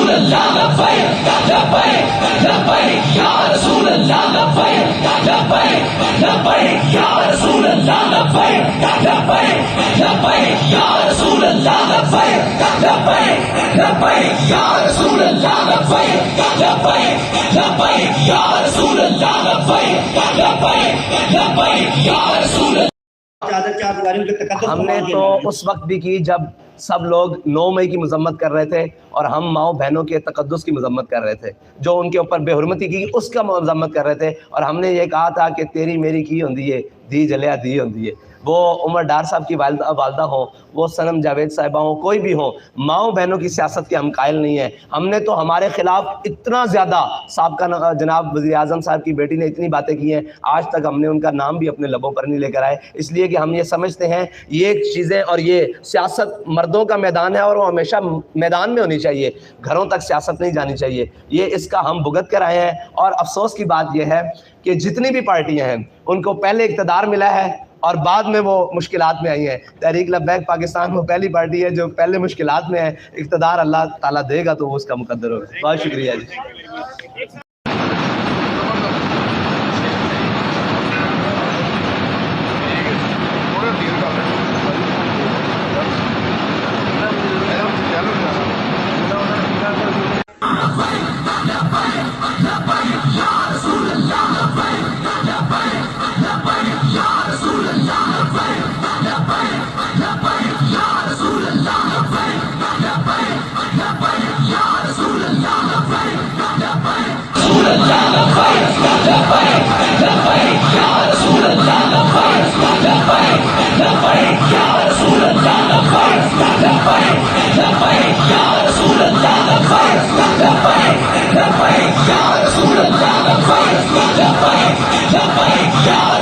رسول اللہ لبیک لبیک لبیک یا رسول اللہ لبیک لبیک لبیک یا رسول اللہ لبیک لبیک لبیک یا رسول اللہ لبیک لبیک لبیک یا رسول اللہ لبیک لبیک لبیک یا رسول اللہ لبیک لبیک لبیک یا رسول اللہ. ہم نے تو اس وقت بھی کی جب سب لوگ 9 مئی کی مذمت کر رہے تھے اور ہم ماؤں بہنوں کے تقدس کی مذمت کر رہے تھے، جو ان کے اوپر بے حرمتی کی اس کا مذمت کر رہے تھے، اور ہم نے یہ کہا تھا کہ تیری میری کی ہوندی ہے دی جلیا دی ہوندی ہے. وہ عمر ڈار صاحب کی والدہ ہوں، وہ صنم جاوید صاحبہ ہوں، کوئی بھی ہوں، ماؤں بہنوں کی سیاست کے ہم قائل نہیں ہیں. ہم نے تو ہمارے خلاف اتنا زیادہ سابقہ جناب وزیر اعظم صاحب کی بیٹی نے اتنی باتیں کی ہیں، آج تک ہم نے ان کا نام بھی اپنے لبوں پر نہیں لے کر آئے، اس لیے کہ ہم یہ سمجھتے ہیں یہ چیزیں اور یہ سیاست مردوں کا میدان ہے اور وہ ہمیشہ میدان میں ہونی چاہیے، گھروں تک سیاست نہیں جانی چاہیے. یہ اس کا ہم بھگت کر آئے ہیں. اور افسوس کی بات یہ ہے کہ جتنی بھی پارٹیاں ہیں ان کو پہلے اقتدار ملا ہے اور بعد میں وہ مشکلات میں آئی ہیں. تحریک لبیک پاکستان وہ پہلی پارٹی ہے جو پہلے مشکلات میں ہے. اقتدار اللہ تعالیٰ دے گا تو وہ اس کا مقدر ہوگا. بہت شکریہ جی. یا